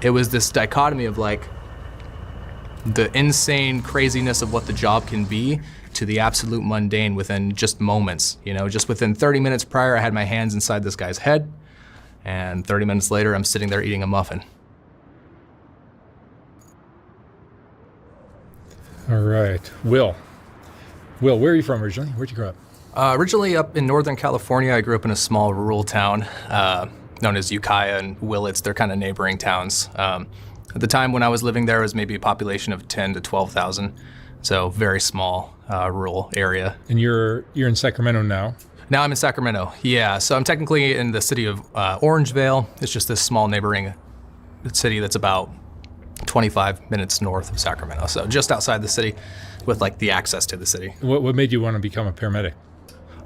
it was this dichotomy of like the insane craziness of what the job can be to the absolute mundane within just moments. You know, just within 30 minutes prior, I had my hands inside this guy's head, and 30 minutes later, I'm sitting there eating a muffin. All right, Will, where are you from originally? Where'd you grow up? Originally up in Northern California. I grew up in a small rural town known as Ukiah and Willits. They're kind of neighboring towns. At the time when I was living there, it was maybe a population of 10 to 12,000. So very small rural area. And you're in Sacramento now? Now I'm in Sacramento, yeah. So I'm technically in the city of Orangevale. It's just this small neighboring city that's about 25 minutes north of Sacramento. So just outside the city with like the access to the city. What made you want to become a paramedic?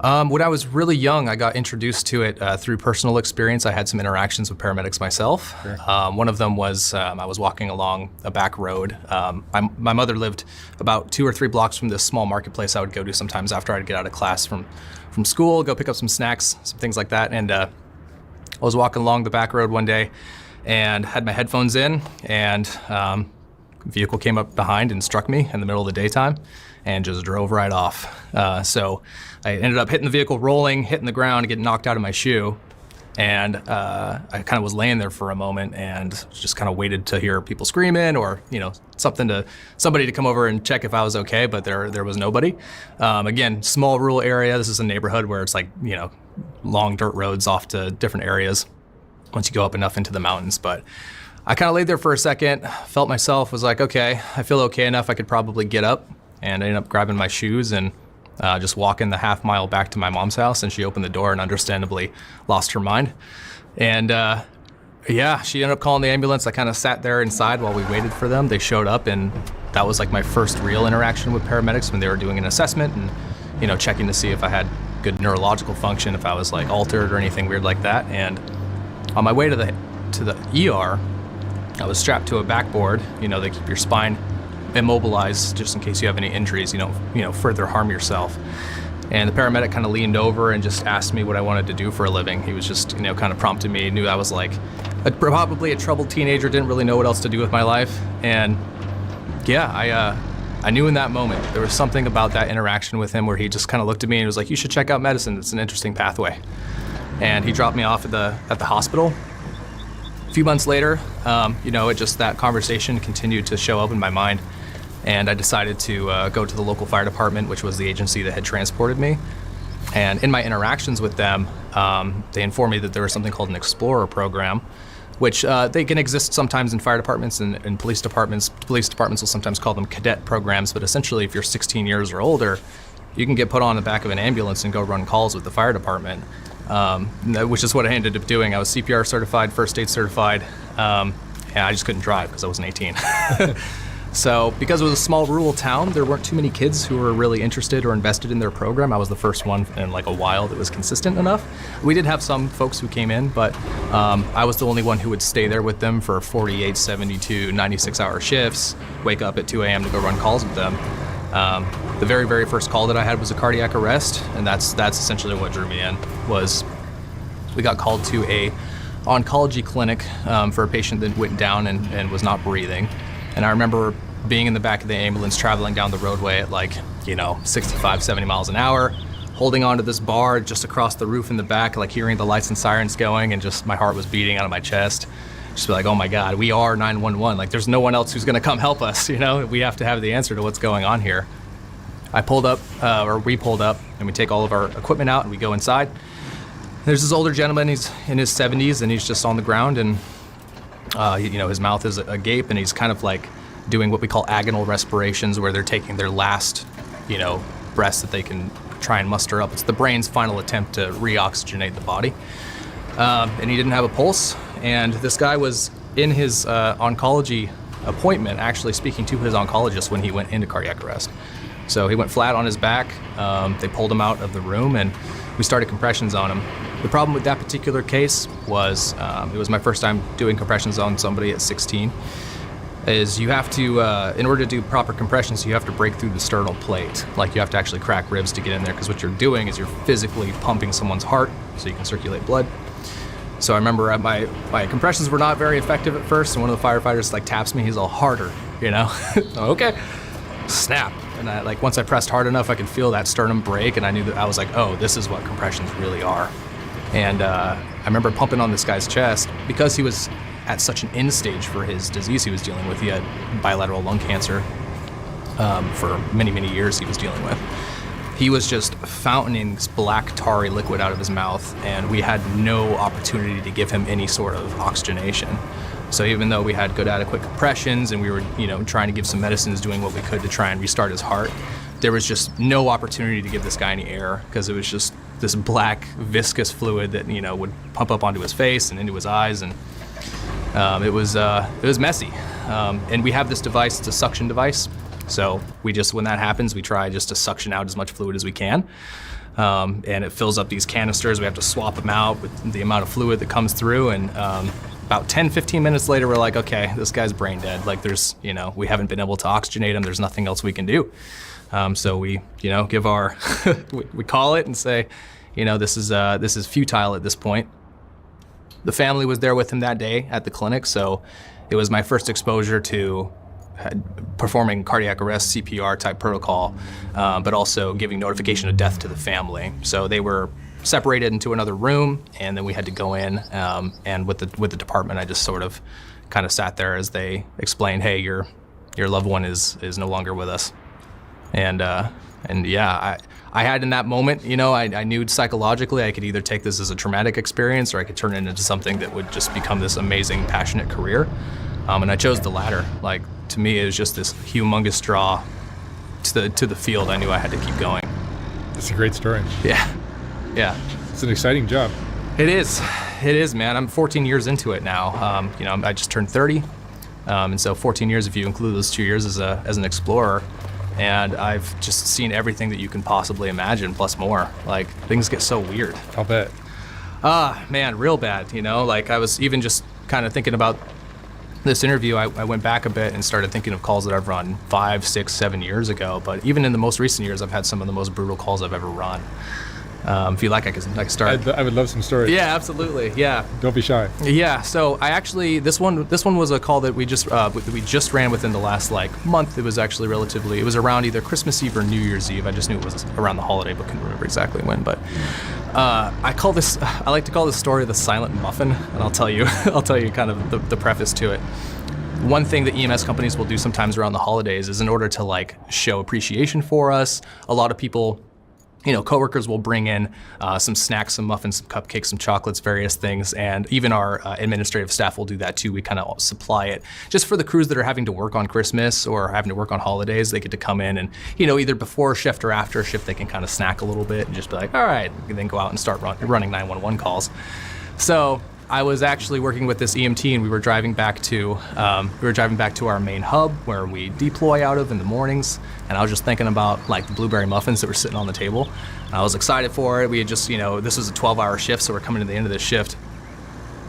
When I was really young, I got introduced to it through personal experience. I had some interactions with paramedics myself. Sure. One of them was I was walking along a back road. My mother lived about 2 or 3 blocks from this small marketplace I would go to sometimes after I'd get out of class from school, go pick up some snacks, some things like that. And I was walking along the back road one day and had my headphones in, and a vehicle came up behind and struck me in the middle of the daytime and just drove right off. So I ended up hitting the vehicle, rolling, hitting the ground, getting knocked out of my shoe. And I kind of was laying there for a moment and just kind of waited to hear people screaming or, you know, somebody to come over and check if I was okay, but there was nobody. Again, small rural area. This is a neighborhood where it's like, you know, long dirt roads off to different areas once you go up enough into the mountains. But I kind of laid there for a second, felt myself, was like, okay, I feel okay enough, I could probably get up. And I ended up grabbing my shoes and just walking the half mile back to my mom's house, and she opened the door and understandably lost her mind. And yeah, she ended up calling the ambulance. I kind of sat there inside while we waited for them. They showed up, and that was like my first real interaction with paramedics when they were doing an assessment and, you know, checking to see if I had good neurological function, if I was like altered or anything weird like that. And on my way to the ER, I was strapped to a backboard. You know, they keep your spine immobilized just in case you have any injuries, you don't further harm yourself. And the paramedic kind of leaned over and just asked me what I wanted to do for a living. He was just, you know, kind of prompted me, knew I was like probably a troubled teenager, didn't really know what else to do with my life. And yeah, I knew in that moment there was something about that interaction with him where he just kind of looked at me and was like, you should check out medicine, it's an interesting pathway. And he dropped me off at the hospital. A few months later, that conversation continued to show up in my mind. And I decided to go to the local fire department, which was the agency that had transported me. And in my interactions with them, they informed me that there was something called an Explorer program, which they can exist sometimes in fire departments and police departments. Police departments will sometimes call them cadet programs, but essentially if you're 16 years or older, you can get put on the back of an ambulance and go run calls with the fire department, which is what I ended up doing. I was CPR certified, first aid certified, and I just couldn't drive because I wasn't 18. So because it was a small rural town, there weren't too many kids who were really interested or invested in their program. I was the first one in like a while that was consistent enough. We did have some folks who came in, but I was the only one who would stay there with them for 48, 72, 96-hour shifts, wake up at 2 a.m. to go run calls with them. The very, very first call that I had was a cardiac arrest, and that's essentially what drew me in. Was we got called to a oncology clinic for a patient that went down and was not breathing. And I remember being in the back of the ambulance traveling down the roadway at 65, 70 miles an hour, holding onto this bar just across the roof in the back, like hearing the lights and sirens going, and just my heart was beating out of my chest. Just be like, oh my God, we are 911. Like there's no one else who's gonna come help us, you know? We have to have the answer to what's going on here. We pulled up, and we take all of our equipment out and we go inside. There's this older gentleman, he's in his 70s and he's just on the ground, and his mouth is agape, and he's kind of like doing what we call agonal respirations, where they're taking their last, breaths that they can try and muster up. It's the brain's final attempt to reoxygenate the body. And he didn't have a pulse, and this guy was in his oncology appointment actually speaking to his oncologist when he went into cardiac arrest. So he went flat on his back. They pulled him out of the room, and we started compressions on him. The problem with that particular case was, it was my first time doing compressions on somebody at 16, is you have to, in order to do proper compressions, you have to break through the sternal plate. Like you have to actually crack ribs to get in there, because what you're doing is you're physically pumping someone's heart so you can circulate blood. So I remember my compressions were not very effective at first, and one of the firefighters like taps me. He's all harder, you know. Okay, snap. And I, like once I pressed hard enough, I could feel that sternum break, and I knew that I was like, oh, this is what compressions really are. And I remember pumping on this guy's chest because he was at such an end stage for his disease he was dealing with. He had bilateral lung cancer for many, many years he was dealing with. He was just fountaining this black tarry liquid out of his mouth, and we had no opportunity to give him any sort of oxygenation. So even though we had good adequate compressions and we were, you know, trying to give some medicines, doing what we could to try and restart his heart, there was just no opportunity to give this guy any air because it was just this black viscous fluid that, you know, would pump up onto his face and into his eyes, and it was messy. And we have this device, it's a suction device. So we just, when that happens, we try just to suction out as much fluid as we can. And it fills up these canisters. We have to swap them out with the amount of fluid that comes through. And about 10, 15 minutes later, we're like, okay, this guy's brain dead. Like there's, you know, we haven't been able to oxygenate him. There's nothing else we can do. So we, you know, give our, we call it and say, you know, this is futile at this point. The family was there with him that day at the clinic. So it was my first exposure to performing cardiac arrest CPR type protocol, but also giving notification of death to the family. So they were separated into another room, and then we had to go in. And with the department, I just sort of kind of sat there as they explained, "Hey, your loved one is no longer with us." And yeah, I had in that moment, you know, I knew psychologically I could either take this as a traumatic experience or I could turn it into something that would just become this amazing, passionate career. And I chose the latter. Like, to me, it was just this humongous draw to the field. I knew I had to keep going. That's a great story. Yeah. It's an exciting job. It is, man. I'm 14 years into it now. You know, I just turned 30. And so 14 years, if you include those 2 years as an explorer. And I've just seen everything that you can possibly imagine, plus more. Like, things get so weird. I'll bet. Man, real bad, you know? Like, I was even just kind of thinking about this interview, I went back a bit and started thinking of calls that I've run 5, 6, 7 years ago. But even in the most recent years, I've had some of the most brutal calls I've ever run. If you like, I can start. I would love some stories. Yeah, absolutely. Yeah. Don't be shy. Yeah. So I actually, this one was a call that we just ran within the last month. It was actually it was around either Christmas Eve or New Year's Eve. I just knew it was around the holiday, but couldn't remember exactly when. But I like to call this story the silent muffin, and I'll tell you kind of the preface to it. One thing that EMS companies will do sometimes around the holidays is in order to show appreciation for us, a lot of people, you know, coworkers will bring in some snacks, some muffins, some cupcakes, some chocolates, various things, and even our administrative staff will do that too. We kind of supply it just for the crews that are having to work on Christmas or having to work on holidays. They get to come in and, you know, either before shift or after shift, they can kind of snack a little bit and just be like, all right, and then go out and start running 911 calls. So I was actually working with this EMT, and we were driving back to our main hub where we deploy out of in the mornings. And I was just thinking about the blueberry muffins that were sitting on the table. And I was excited for it. We had just, you know, this was a 12-hour shift, so we're coming to the end of this shift.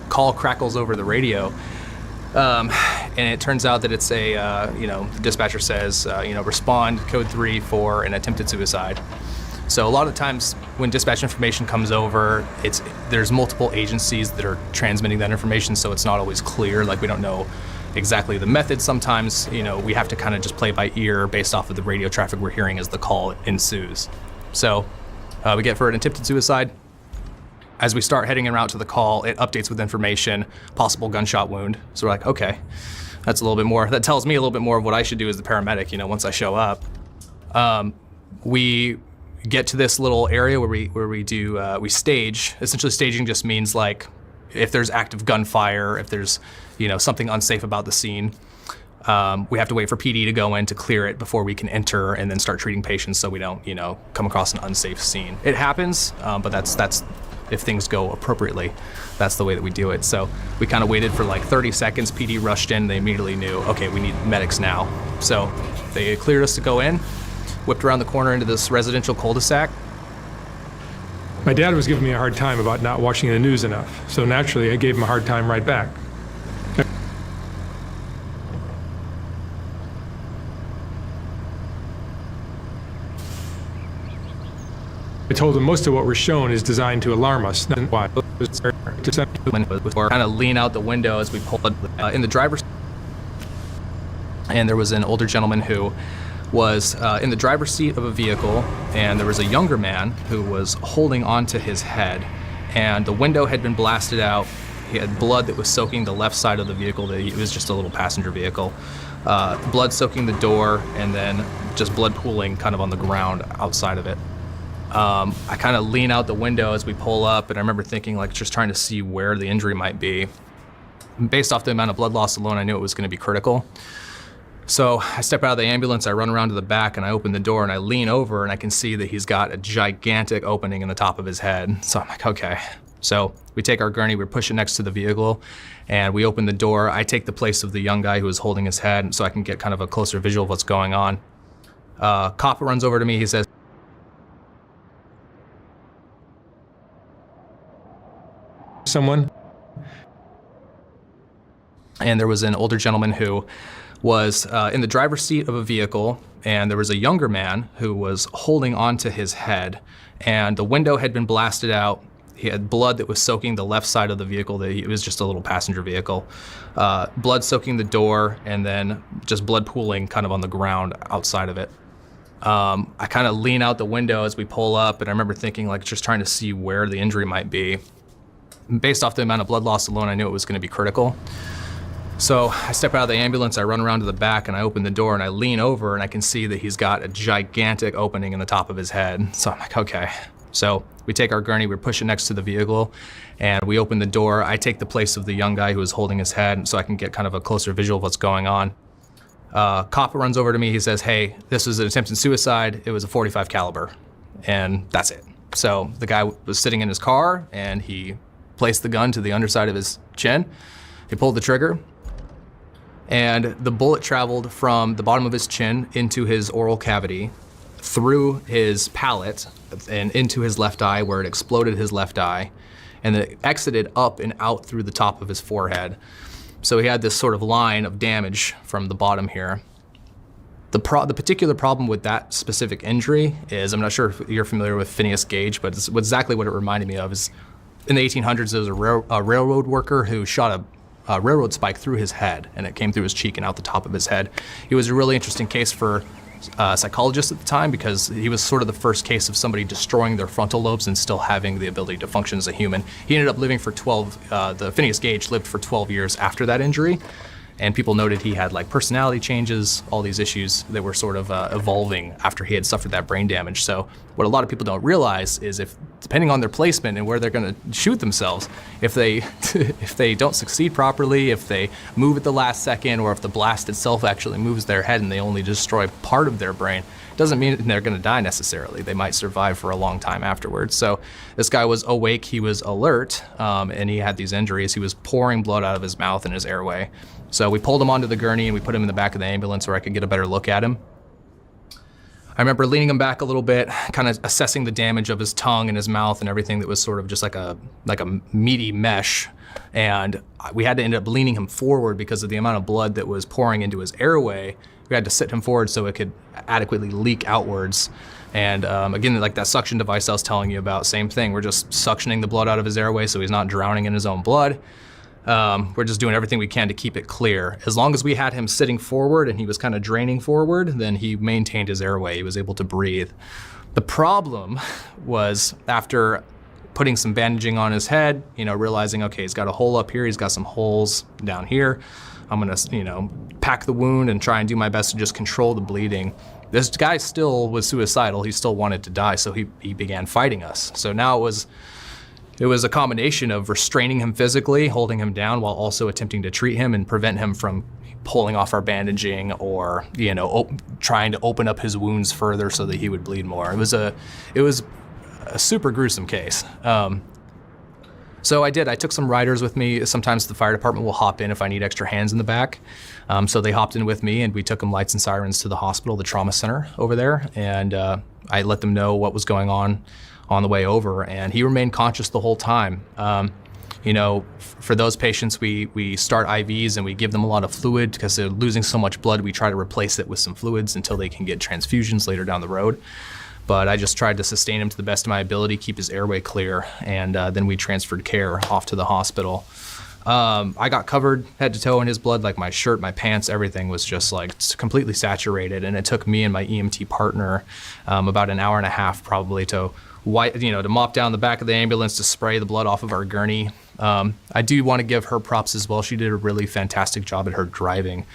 Call crackles over the radio, and it turns out that it's the dispatcher says, respond code 3 for an attempted suicide. So a lot of times when dispatch information comes over, there's multiple agencies that are transmitting that information, so it's not always clear. We don't know exactly the method. Sometimes, you know, we have to kind of just play by ear based off of the radio traffic we're hearing as the call ensues. So we get for an attempted suicide. As we start heading en route to the call, it updates with information, possible gunshot wound. So we're like, okay, that's a little bit more. That tells me a little bit more of what I should do as the paramedic, you know, once I show up. We get to this little area where we stage. Essentially, staging just means if there's active gunfire, if there's, you know, something unsafe about the scene, we have to wait for PD to go in to clear it before we can enter and then start treating patients so we don't, you know, come across an unsafe scene. It happens, but that's if things go appropriately, that's the way that we do it. So we kind of waited for 30 seconds. PD rushed in. They immediately knew, okay, we need medics now. So they cleared us to go in. Whipped around the corner into this residential cul-de-sac. My dad was giving me a hard time about not watching the news enough, so naturally I gave him a hard time right back. I told him most of what we're shown is designed to alarm us. Why? kind of lean out the window as we pulled in the driver's, and there was an older gentleman who was in the driver's seat of a vehicle, and there was a younger man who was holding onto his head, and the window had been blasted out. He had blood that was soaking the left side of the vehicle. It was just a little passenger vehicle. Blood soaking the door, and then just blood pooling kind of on the ground outside of it. I kind of lean out the window as we pull up, and I remember thinking, like, just trying to see where the injury might be. Based off the amount of blood loss alone, I knew it was going to be critical. So I step out of the ambulance, I run around to the back, and I open the door, and I lean over, and I can see that he's got a gigantic opening in the top of his head. So I'm like, okay. So we take our gurney, we push it next to the vehicle, and we open the door. I take the place of the young guy who was holding his head so I can get kind of a closer visual of what's going on. Cop runs over to me, he says, someone. And there was an older gentleman who was in the driver's seat of a vehicle, and there was a younger man who was holding onto his head, and the window had been blasted out. He had blood that was soaking the left side of the vehicle. It was just a little passenger vehicle. Blood soaking the door, and then just blood pooling kind of on the ground outside of it. I kind of lean out the window as we pull up, and I remember thinking, like, just trying to see where the injury might be. Based off the amount of blood loss alone, I knew it was going to be critical. So I step out of the ambulance, I run around to the back, and I open the door, and I lean over, and I can see that he's got a gigantic opening in the top of his head. So I'm like, okay. So we take our gurney, we push it next to the vehicle, and we open the door. I take the place of the young guy who was holding his head so I can get kind of a closer visual of what's going on. Cop runs over to me, he says, hey, this was an attempted suicide. It was a .45 caliber, and that's it. So the guy was sitting in his car, and he placed the gun to the underside of his chin. He pulled the trigger, and the bullet traveled from the bottom of his chin into his oral cavity, through his palate, and into his left eye, where it exploded his left eye, and then it exited up and out through the top of his forehead. So he had this sort of line of damage from the bottom here. The particular problem with that specific injury is, I'm not sure if you're familiar with Phineas Gage, but it's exactly what it reminded me of is, in the 1800s, there was a railroad worker who shot a railroad spike through his head, and it came through his cheek and out the top of his head. He was a really interesting case for psychologists at the time, because he was sort of the first case of somebody destroying their frontal lobes and still having the ability to function as a human. He ended up living for the Phineas Gage lived for 12 years after that injury, and people noted he had like personality changes, all these issues that were sort of evolving after he had suffered that brain damage. So what a lot of people don't realize is, if depending on their placement and where they're going to shoot themselves, if they if they don't succeed properly, if they move at the last second, or if the blast itself actually moves their head and they only destroy part of their brain, doesn't mean they're going to die necessarily. They might survive for a long time afterwards. So this guy was awake, he was alert, and he had these injuries. He was pouring blood out of his mouth and his airway. So we pulled him onto the gurney and we put him in the back of the ambulance where I could get a better look at him. I remember leaning him back a little bit, kind of assessing the damage of his tongue and his mouth and everything that was sort of just like a meaty mesh. And we had to end up leaning him forward because of the amount of blood that was pouring into his airway. We had to sit him forward so it could adequately leak outwards. And again, like that suction device I was telling you about, same thing. We're just suctioning the blood out of his airway so he's not drowning in his own blood. We're just doing everything we can to keep it clear. As long as we had him sitting forward and he was kind of draining forward, then he maintained his airway. He was able to breathe. The problem was, after putting some bandaging on his head, realizing, okay, he's got a hole up here, he's got some holes down here. I'm gonna, pack the wound and try and do my best to just control the bleeding. This guy still was suicidal. He still wanted to die, so he began fighting us. So now it was a combination of restraining him physically, holding him down, while also attempting to treat him and prevent him from pulling off our bandaging, or trying to open up his wounds further so that he would bleed more. It was a super gruesome case. So I took some riders with me. Sometimes the fire department will hop in if I need extra hands in the back. So they hopped in with me, and we took them lights and sirens to the hospital, the trauma center over there, and I let them know what was going on the way over, and he remained conscious the whole time. For those patients, we start IVs and we give them a lot of fluid because they're losing so much blood. We try to replace it with some fluids until they can get transfusions later down the road. but I just tried to sustain him to the best of my ability, keep his airway clear, and then we transferred care off to the hospital. I got covered head to toe in his blood, like my shirt, my pants, everything was just like completely saturated. And it took me and my EMT partner about an hour and a half probably to mop down the back of the ambulance, to spray the blood off of our gurney. I do want to give her props as well. She did a really fantastic job at her driving.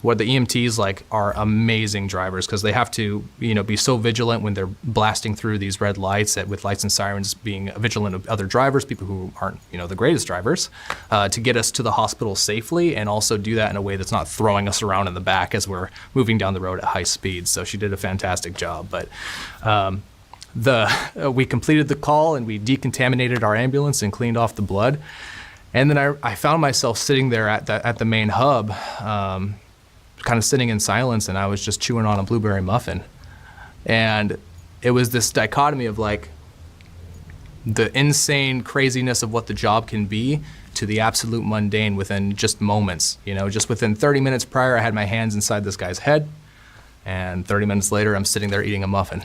What the EMTs are amazing drivers, because they have to, be so vigilant when they're blasting through these red lights, with lights and sirens, being vigilant of other drivers, people who aren't, the greatest drivers, to get us to the hospital safely, and also do that in a way that's not throwing us around in the back as we're moving down the road at high speed. So she did a fantastic job. But we completed the call and we decontaminated our ambulance and cleaned off the blood. And then I found myself sitting there at the main hub, kind of sitting in silence, and I was just chewing on a blueberry muffin. And it was this dichotomy of the insane craziness of what the job can be to the absolute mundane within just moments. Just within 30 minutes prior, I had my hands inside this guy's head, and 30 minutes later, I'm sitting there eating a muffin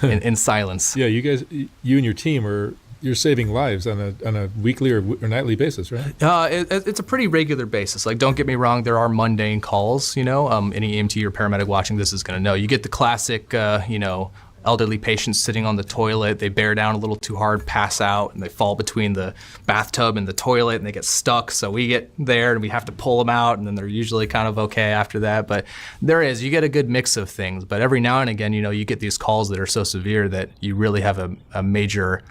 in silence. Yeah, you and your team you're saving lives on a weekly or nightly basis, right? It's a pretty regular basis. Don't get me wrong, there are mundane calls, any EMT or paramedic watching this is gonna know. You get the classic, elderly patients sitting on the toilet, they bear down a little too hard, pass out, and they fall between the bathtub and the toilet, and they get stuck. So we get there and we have to pull them out, and then they're usually kind of okay after that. But you get a good mix of things. But every now and again, you get these calls that are so severe that you really have a major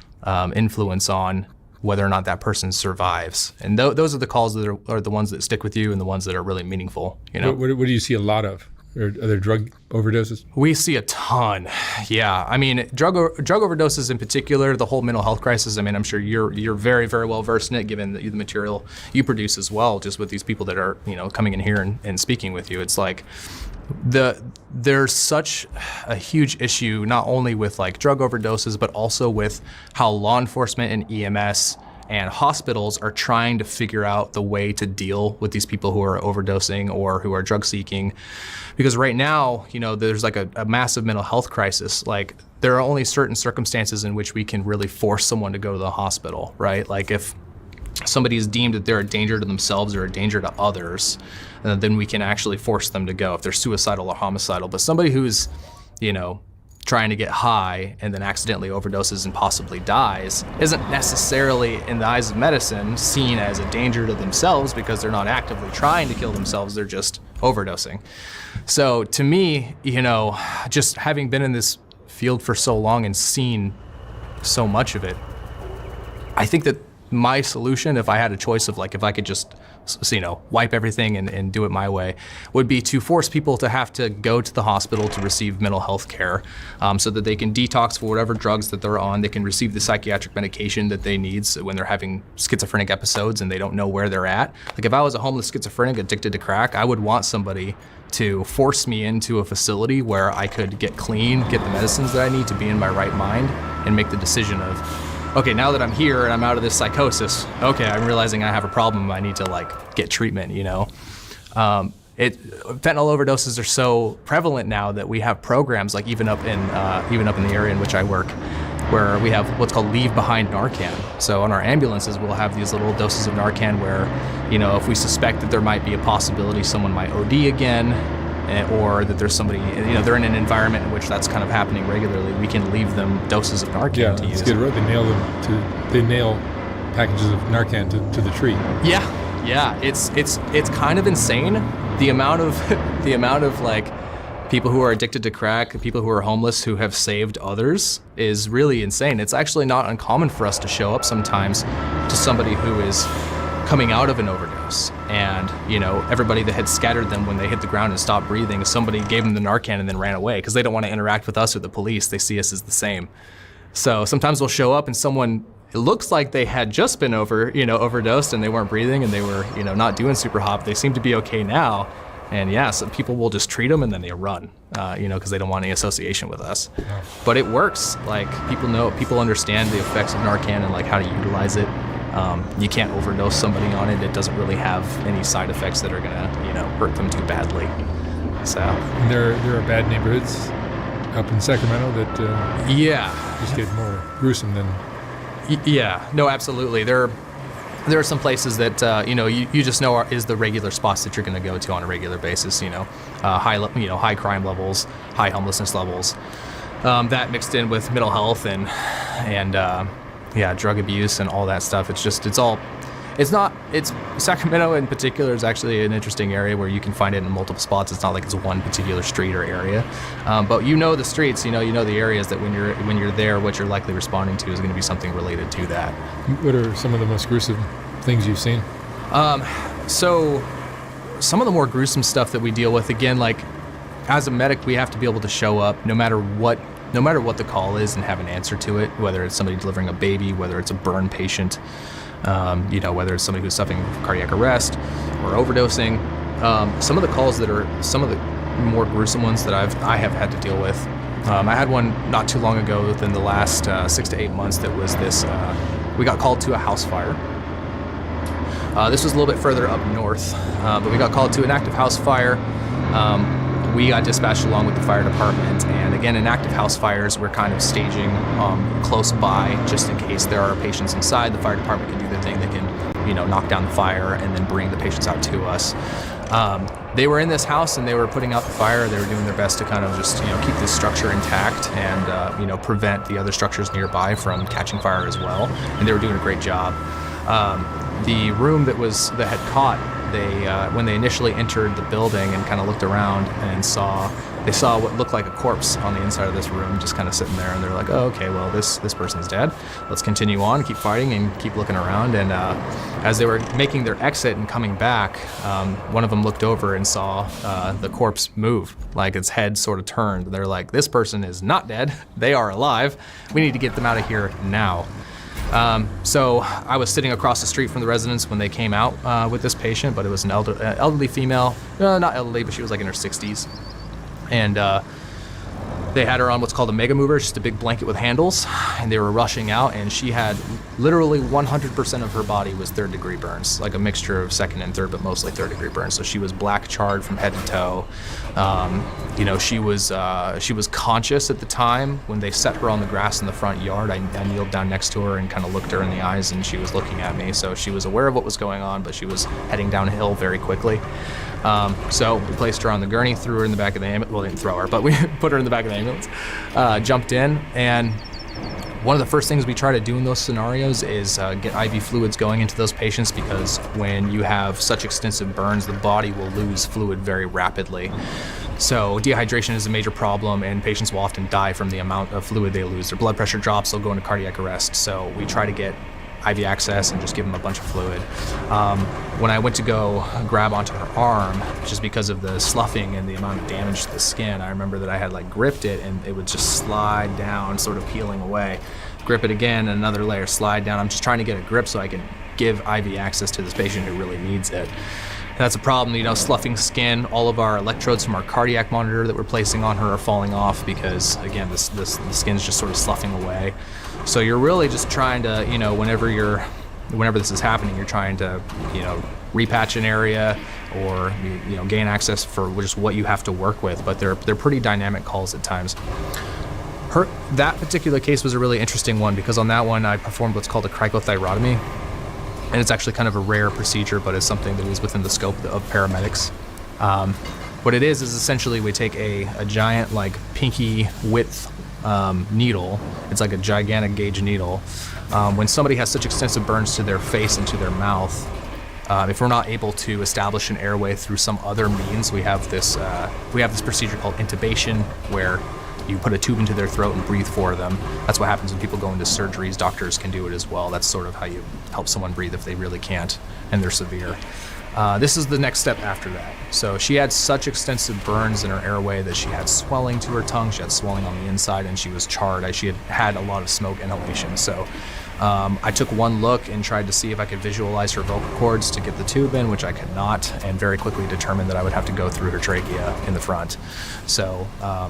influence on whether or not that person survives. And those are the calls that are the ones that stick with you, and the ones that are really meaningful. What do you see a lot of? Are there drug overdoses? We see a ton. Yeah, I mean, drug overdoses in particular, the whole mental health crisis. I mean, I'm sure you're very, very well versed in it, given the material you produce as well, just with these people that are coming in here and speaking with you. It's there's such a huge issue, not only with drug overdoses, but also with how law enforcement and EMS and hospitals are trying to figure out the way to deal with these people who are overdosing or who are drug seeking. Because right now, there's a massive mental health crisis. There are only certain circumstances in which we can really force someone to go to the hospital, right? If somebody is deemed that they're a danger to themselves or a danger to others, then we can actually force them to go if they're suicidal or homicidal. But somebody who's, trying to get high and then accidentally overdoses and possibly dies isn't necessarily, in the eyes of medicine, seen as a danger to themselves, because they're not actively trying to kill themselves, they're just overdosing. So to me, just having been in this field for so long and seen so much of it, I think that my solution, if I had a choice of if I could just wipe everything and do it my way, would be to force people to have to go to the hospital to receive mental health care, so that they can detox for whatever drugs that they're on. They can receive the psychiatric medication that they need when they're having schizophrenic episodes and they don't know where they're at. If I was a homeless schizophrenic addicted to crack, I would want somebody to force me into a facility where I could get clean, get the medicines that I need to be in my right mind, and make the decision of, okay, now that I'm here and I'm out of this psychosis, okay, I'm realizing I have a problem. I need to get treatment. Fentanyl overdoses are so prevalent now that we have programs even up in the area in which I work, where we have what's called leave behind Narcan. So on our ambulances, we'll have these little doses of Narcan where, if we suspect that there might be a possibility someone might OD again, or that there's somebody, they're in an environment in which that's kind of happening regularly, we can leave them doses of Narcan to use. Yeah, right. They nail packages of Narcan to the tree. Yeah, it's kind of insane the amount of people who are addicted to crack, people who are homeless who have saved others is really insane. It's actually not uncommon for us to show up sometimes to somebody who is coming out of an overdose, and everybody that had scattered them when they hit the ground and stopped breathing, somebody gave them the Narcan and then ran away because they don't want to interact with us or the police. They see us as the same. So sometimes we'll show up and someone, it looks like they had just been overdosed and they weren't breathing and they were not doing super hot. They seem to be okay now, and some people will just treat them and then they run, because they don't want any association with us. But it works. People understand the effects of Narcan and how to utilize it. You can't overdose somebody on it. It doesn't really have any side effects that are gonna, hurt them too badly. So there are bad neighborhoods up in Sacramento that Yeah. just get more gruesome than. Yeah. No, absolutely. There are some places that you just know is the regular spots that you're going to go to on a regular basis. High crime levels, high homelessness levels. That mixed in with mental health and drug abuse and all that stuff. It's Sacramento in particular is actually an interesting area where you can find it in multiple spots. It's not like it's one particular street or area, but the streets, you know the areas that when you're there, what you're likely responding to is going to be something related to that. What are some of the most gruesome things you've seen? So some of the more gruesome stuff that we deal with, again, like as a medic, we have to be able to show up no matter what the call is and have an answer to it, whether it's somebody delivering a baby, whether it's a burn patient, whether it's somebody who's suffering cardiac arrest or overdosing. Some of the calls that are some of the more gruesome ones that I have had to deal with. I had one not too long ago within the last 6 to 8 months that was this, we got called to a house fire. This was a little bit further up north, but we got called to an active house fire. We got dispatched along with the fire department, and again, in active house fires, we're kind of staging close by just in case there are patients inside. The fire department can do their thing. They can, knock down the fire and then bring the patients out to us. They were in this house and they were putting out the fire. They were doing their best to kind of just, keep this structure intact and, prevent the other structures nearby from catching fire as well. And they were doing a great job. The room that had caught, when they initially entered the building and kind of looked around and they saw what looked like a corpse on the inside of this room just kind of sitting there, and they're like, oh, okay, well, this person's dead. Let's continue on, keep fighting, and keep looking around. And as they were making their exit and coming back, one of them looked over and saw the corpse move, like its head sort of turned. They're like, this person is not dead. They are alive. We need to get them out of here now. So I was sitting across the street from the residence when they came out with this patient, but it was an elderly female. Not elderly, but she was like in her 60s. And they had her on what's called a mega mover, just a big blanket with handles, and they were rushing out, and she had literally 100% of her body was third-degree burns, like a mixture of second and third, but mostly third-degree burns. So she was black charred from head to toe. She was conscious at the time when they set her on the grass in the front yard. I kneeled down next to her and kind of looked her in the eyes, and she was looking at me. So she was aware of what was going on, but she was heading downhill very quickly. So we placed her on the gurney, threw her in the back of the ambulance. Well, didn't throw her, but we put her in the back of the ambulance, jumped in, and one of the first things we try to do in those scenarios is get IV fluids going into those patients, because when you have such extensive burns, the body will lose fluid very rapidly. So dehydration is a major problem, and patients will often die from the amount of fluid they lose. Their blood pressure drops, they'll go into cardiac arrest. So we try to get IV access and just give them a bunch of fluid. When I went to go grab onto her arm, just because of the sloughing and the amount of damage to the skin, I remember that I had gripped it and it would just slide down, sort of peeling away. Grip it again, another layer, slide down. I'm just trying to get a grip so I can give IV access to this patient who really needs it. That's a problem, sloughing skin. All of our electrodes from our cardiac monitor that we're placing on her are falling off because, again, the skin's just sort of sloughing away. So you're really just trying to, whenever this is happening, you're trying to, repatch an area or, gain access for just what you have to work with. But they're pretty dynamic calls at times. That particular case was a really interesting one because on that one I performed what's called a cricothyrotomy. And it's actually kind of a rare procedure, but it's something that is within the scope of paramedics. What it is essentially we take a giant, pinky width needle. It's like a gigantic gauge needle. When somebody has such extensive burns to their face and to their mouth, if we're not able to establish an airway through some other means, we have this procedure called intubation, where you put a tube into their throat and breathe for them. That's what happens when people go into surgeries. Doctors can do it as well. That's sort of how you help someone breathe if they really can't and they're severe. This is the next step after that. So she had such extensive burns in her airway that she had swelling to her tongue, she had swelling on the inside, and she was charred. She had a lot of smoke inhalation. So I took one look and tried to see if I could visualize her vocal cords to get the tube in, which I could not, and very quickly determined that I would have to go through her trachea in the front. So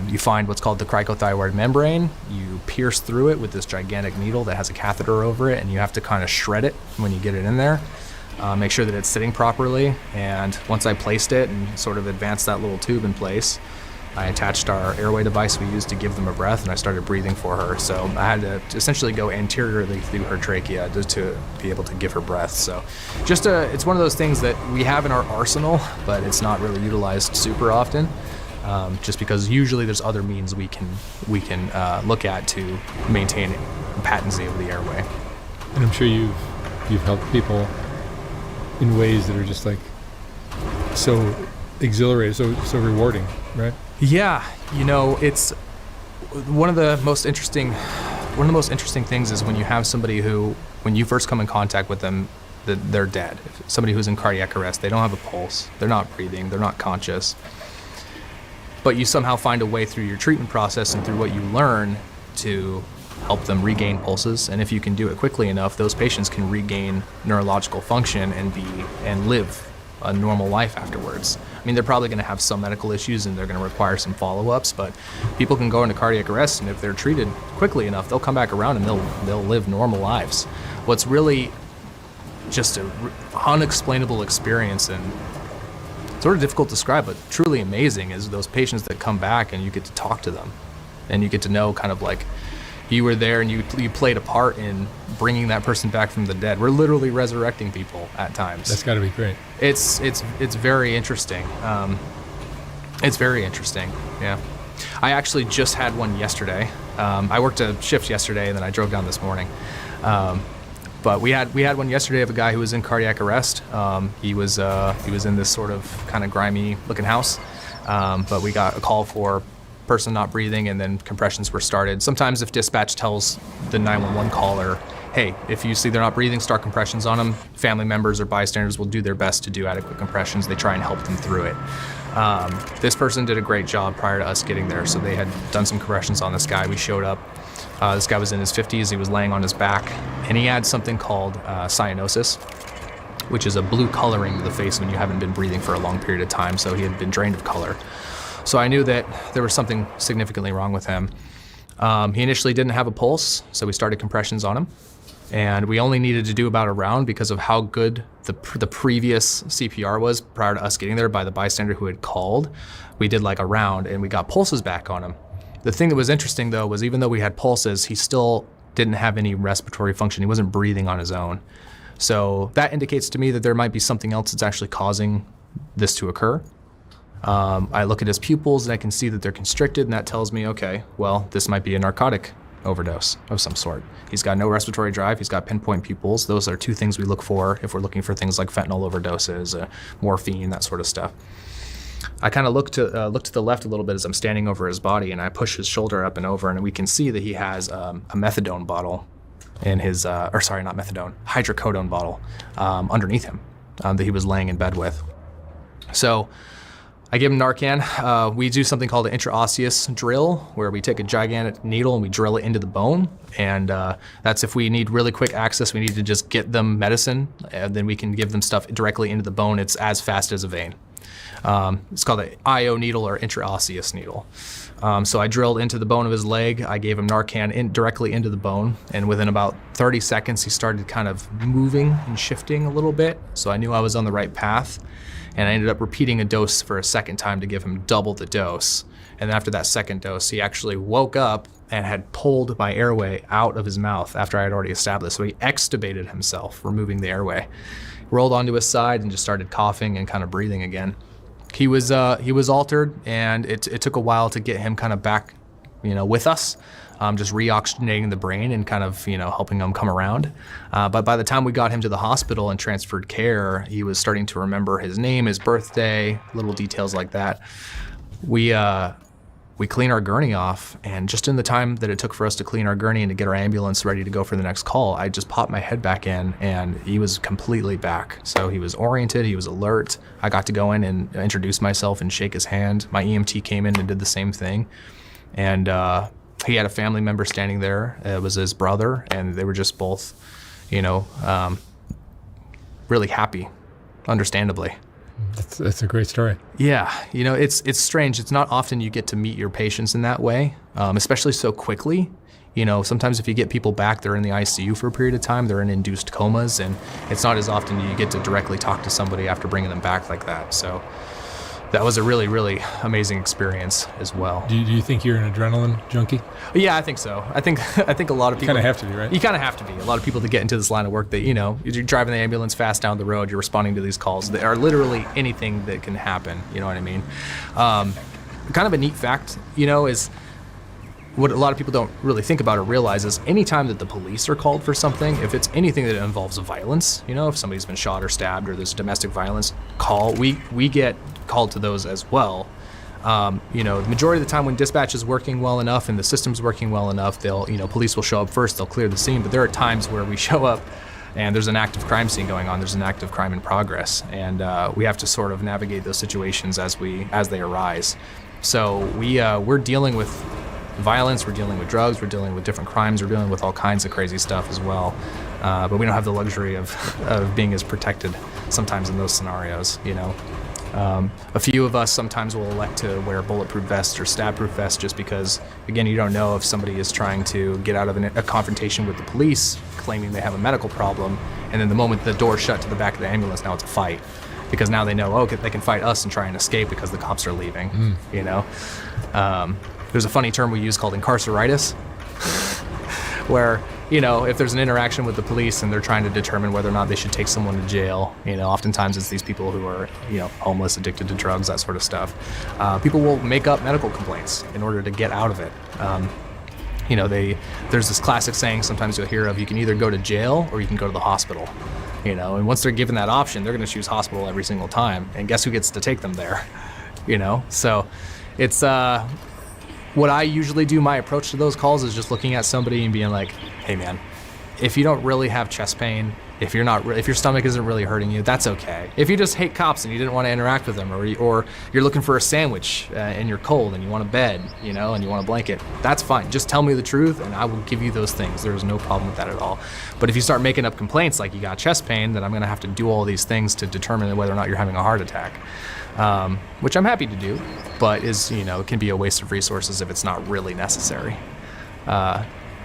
you find what's called the cricothyroid membrane. You pierce through it with this gigantic needle that has a catheter over it, and you have to kind of shred it when you get it in there. Make sure that it's sitting properly, and once I placed it and sort of advanced that little tube in place, I attached our airway device we used to give them a breath, and I started breathing for her. So I had to essentially go anteriorly through her trachea just to be able to give her breath. So it's one of those things that we have in our arsenal, but it's not really utilized super often, just because usually there's other means we can look at to maintain patency of the airway. And I'm sure you've helped people in ways that are just like so exhilarating, so rewarding, right? Yeah, it's one of the most interesting things is when you have somebody who, when you first come in contact with them, they're dead. Somebody who's in cardiac arrest, they don't have a pulse, they're not breathing, they're not conscious. But you somehow find a way through your treatment process and through what you learn to help them regain pulses. And if you can do it quickly enough, those patients can regain neurological function and live a normal life afterwards. I mean, they're probably going to have some medical issues and they're going to require some follow-ups, but people can go into cardiac arrest, and if they're treated quickly enough, they'll come back around and they'll live normal lives. What's really just an unexplainable experience and sort of difficult to describe, but truly amazing, is those patients that come back and you get to talk to them and you get to know kind of like you were there and you played a part in bringing that person back from the dead. We're literally resurrecting people at times. That's got to be great. It's very interesting. It's very interesting. Yeah. I actually just had one yesterday. I worked a shift yesterday and then I drove down this morning. But we had one yesterday of a guy who was in cardiac arrest. He was in this sort of kind of grimy looking house. But we got a call for person not breathing, and then compressions were started. Sometimes if dispatch tells the 911 caller, hey, if you see they're not breathing, start compressions on them, family members or bystanders will do their best to do adequate compressions. They try and help them through it. This person did a great job prior to us getting there, so they had done some compressions on this guy. We showed up. This guy was in his 50s. He was laying on his back, and he had something called cyanosis, which is a blue coloring to the face when you haven't been breathing for a long period of time, so he had been drained of color. So I knew that there was something significantly wrong with him. He initially didn't have a pulse, so we started compressions on him. And we only needed to do about a round because of how good the previous CPR was prior to us getting there by the bystander who had called. We did like a round and we got pulses back on him. The thing that was interesting though was even though we had pulses, he still didn't have any respiratory function. He wasn't breathing on his own. So that indicates to me that there might be something else that's actually causing this to occur. I look at his pupils and I can see that they're constricted, and that tells me, okay, well, this might be a narcotic overdose of some sort. He's got no respiratory drive, he's got pinpoint pupils. Those are two things we look for if we're looking for things like fentanyl overdoses, morphine, that sort of stuff. I kind of look to the left a little bit as I'm standing over his body, and I push his shoulder up and over, and we can see that he has a methadone bottle in his, not methadone, hydrocodone bottle underneath him that he was laying in bed with. So I give him Narcan. We do something called an intraosseous drill, where we take a gigantic needle and we drill it into the bone. And that's if we need really quick access, we need to just get them medicine, and then we can give them stuff directly into the bone. It's as fast as a vein. It's called an IO needle or intraosseous needle. So I drilled into the bone of his leg. I gave him Narcan directly into the bone. And within about 30 seconds, he started kind of moving and shifting a little bit. So I knew I was on the right path. And I ended up repeating a dose for a second time to give him double the dose. And after that second dose, he actually woke up and had pulled my airway out of his mouth after I had already established. So he extubated himself, removing the airway. Rolled onto his side and just started coughing and kind of breathing again. He was altered, and it took a while to get him kind of back, with us. Just reoxygenating the brain and kind of, helping him come around. But by the time we got him to the hospital and transferred care, he was starting to remember his name, his birthday, little details like that. We clean our gurney off, and just in the time that it took for us to clean our gurney and to get our ambulance ready to go for the next call, I just popped my head back in, and he was completely back. So he was oriented, he was alert. I got to go in and introduce myself and shake his hand. My EMT came in and did the same thing. And he had a family member standing there. It was his brother, and they were just both, really happy, understandably. That's a great story. Yeah, it's strange. It's not often you get to meet your patients in that way, especially so quickly. Sometimes if you get people back, they're in the ICU for a period of time, they're in induced comas, and it's not as often you get to directly talk to somebody after bringing them back like that. So that was a really, really amazing experience as well. Do you think you're an adrenaline junkie? Yeah, I think so. I think a lot of people kind of have to be, right? You kind of have to be. A lot of people that get into this line of work, that you're driving the ambulance fast down the road, you're responding to these calls that are literally anything that can happen. You know what I mean? Kind of a neat fact, is what a lot of people don't really think about or realize is anytime that the police are called for something, if it's anything that involves violence, if somebody's been shot or stabbed or there's domestic violence call, we get called to those as well. The majority of the time when dispatch is working well enough and the system's working well enough, police will show up first, they'll clear the scene, but there are times where we show up and there's an active crime scene going on, there's an active crime in progress, and we have to sort of navigate those situations as they arise. So we're dealing with violence, we're dealing with drugs, we're dealing with different crimes, we're dealing with all kinds of crazy stuff as well. But we don't have the luxury of being as protected sometimes in those scenarios, A few of us sometimes will elect to wear bulletproof vests or stab-proof vests just because, again, you don't know if somebody is trying to get out of a confrontation with the police claiming they have a medical problem, and then the moment the door's shut to the back of the ambulance, now it's a fight. Because now they know, they can fight us and try and escape because the cops are leaving, There's a funny term we use called incarceritis, where, if there's an interaction with the police and they're trying to determine whether or not they should take someone to jail, oftentimes it's these people who are, homeless, addicted to drugs, that sort of stuff. People will make up medical complaints in order to get out of it. There's this classic saying sometimes you'll hear of, you can either go to jail or you can go to the hospital. And once they're given that option, they're going to choose hospital every single time. And guess who gets to take them there? So it's what I usually do, my approach to those calls is just looking at somebody and being like, hey man, if you don't really have chest pain, if your stomach isn't really hurting you, that's okay. If you just hate cops and you didn't want to interact with them, or you're looking for a sandwich and you're cold and you want a bed, and you want a blanket, that's fine. Just tell me the truth and I will give you those things. There's no problem with that at all. But if you start making up complaints like you got chest pain, then I'm gonna have to do all these things to determine whether or not you're having a heart attack. Which I'm happy to do, but it can be a waste of resources if it's not really necessary.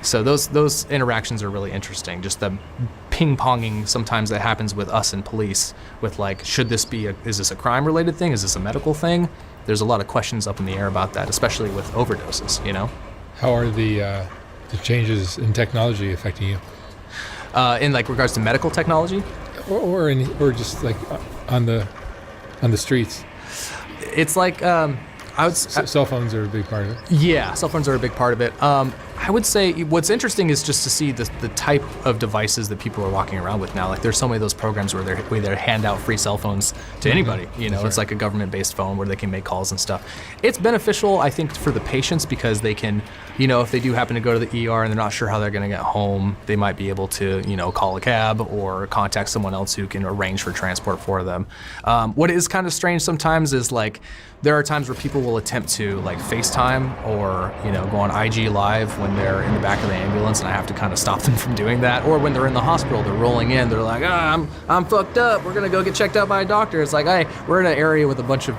So those interactions are really interesting. Just the ping-ponging sometimes that happens with us and police with is this a crime-related thing? Is this a medical thing? There's a lot of questions up in the air about that, especially with overdoses, How are the changes in technology affecting you? In regards to medical technology? Or just on the streets? It's cell phones are a big part of it. Yeah, cell phones are a big part of it. I would say what's interesting is just to see the type of devices that people are walking around with now. There's so many of those programs where they hand out free cell phones to anybody. That's It's like a government-based phone where they can make calls and stuff. It's beneficial, I think, for the patients because they can, if they do happen to go to the ER and they're not sure how they're going to get home, they might be able to, call a cab or contact someone else who can arrange for transport for them. What is kind of strange sometimes is there are times where people will attempt to FaceTime or go on IG Live when they're in the back of the ambulance, and I have to kind of stop them from doing that. Or when they're in the hospital, they're rolling in, they're like, I'm fucked up, we're gonna go get checked out by a doctor. It's like, hey, we're in an area with a bunch of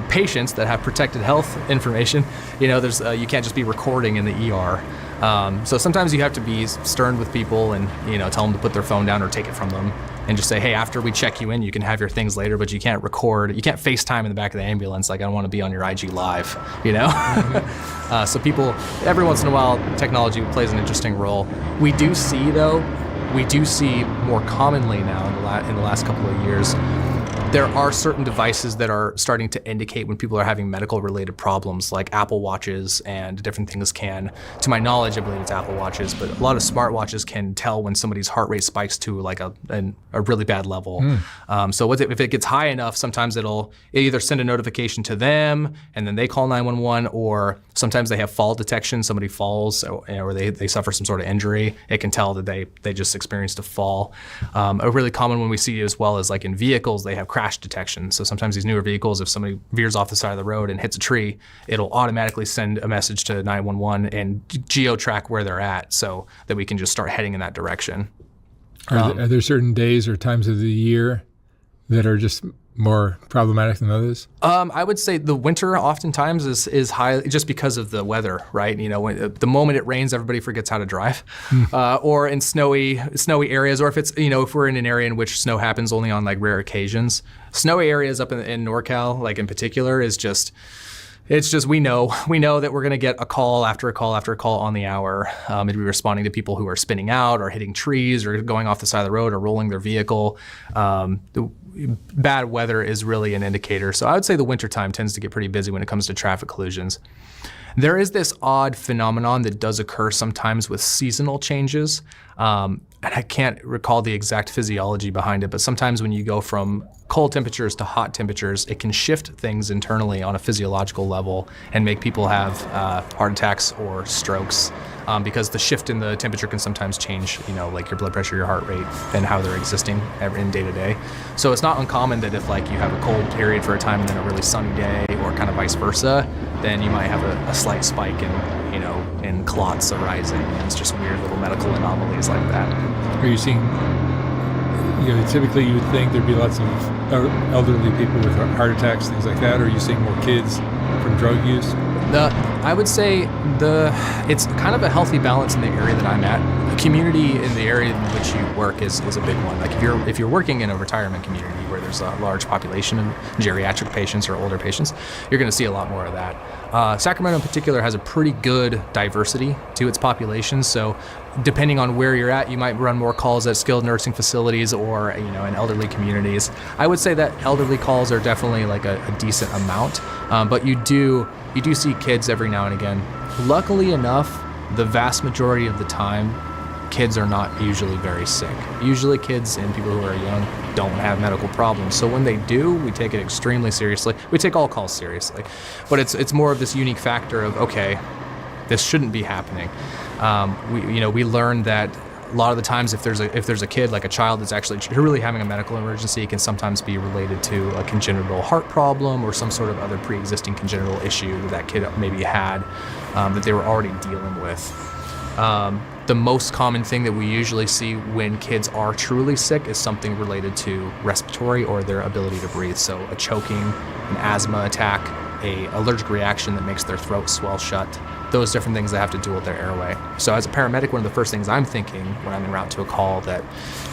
patients that have protected health information. There's you can't just be recording in the ER. So sometimes you have to be stern with people and tell them to put their phone down or take it from them and just say, hey, after we check you in, you can have your things later, but you can't record, you can't FaceTime in the back of the ambulance. I don't want to be on your IG Live, So people, every once in a while, technology plays an interesting role. We do see more commonly now in the last couple of years, there are certain devices that are starting to indicate when people are having medical-related problems, like Apple Watches and different things can. To my knowledge, I believe it's Apple Watches, but a lot of smartwatches can tell when somebody's heart rate spikes to a really bad level. So if it gets high enough, sometimes it'll either send a notification to them, and then they call 911, or sometimes they have fall detection. Somebody falls, or they suffer some sort of injury. It can tell that they just experienced a fall. A really common one we see as well is in vehicles, they have crash detection. So sometimes these newer vehicles, if somebody veers off the side of the road and hits a tree, it'll automatically send a message to 911 and geo-track where they're at so that we can just start heading in that direction. Are there certain days or times of the year that are just more problematic than others? I would say the winter oftentimes is high just because of the weather, right? The moment it rains, everybody forgets how to drive. Or in snowy areas, or if it's, if we're in an area in which snow happens only on rare occasions, Snowy areas up in NorCal, like in particular, it's just we know that we're going to get a call after a call after a call on the hour. It'd be responding to people who are spinning out or hitting trees or going off the side of the road or rolling their vehicle. The bad weather is really an indicator. So I would say the wintertime tends to get pretty busy when it comes to traffic collisions. There is this odd phenomenon that does occur sometimes with seasonal changes. And I can't recall the exact physiology behind it, but sometimes when you go from cold temperatures to hot temperatures, it can shift things internally on a physiological level and make people have heart attacks or strokes because the shift in the temperature can sometimes change, like your blood pressure, your heart rate, and how they're existing in day to day. So it's not uncommon that if like you have a cold period for a time and then a really sunny day, or kind of vice versa, then you might have a slight spike in clots arising. And it's just weird little medical anomalies like that. Are you seeing, typically you would think there'd be lots of elderly people with heart attacks, things like that. Or are you seeing more kids from drug use? I would say it's kind of a healthy balance in the area that I'm at. The community in the area in which you work is a big one. Like if you're working in a retirement community where there's a large population of geriatric patients or older patients, you're going to see a lot more of that. Sacramento in particular has a pretty good diversity to its population. So depending on where you're at, you might run more calls at skilled nursing facilities or in elderly communities. I would say that elderly calls are definitely like a decent amount, but you do see kids every now and again. Luckily enough, the vast majority of the time, kids are not usually very sick. Usually kids and people who are young don't have medical problems. So when they do, we take it extremely seriously. We take all calls seriously, but it's more of this unique factor of, okay, this shouldn't be happening. We learned that a lot of the times if there's a kid, like a child that's actually really having a medical emergency, it can sometimes be related to a congenital heart problem or some sort of other pre-existing congenital issue that kid maybe had that they were already dealing with. The most common thing that we usually see when kids are truly sick is something related to respiratory or their ability to breathe. So a choking, an asthma attack, a allergic reaction that makes their throat swell shut, those different things that have to do with their airway. So as a paramedic, one of the first things I'm thinking when I'm en route to a call that,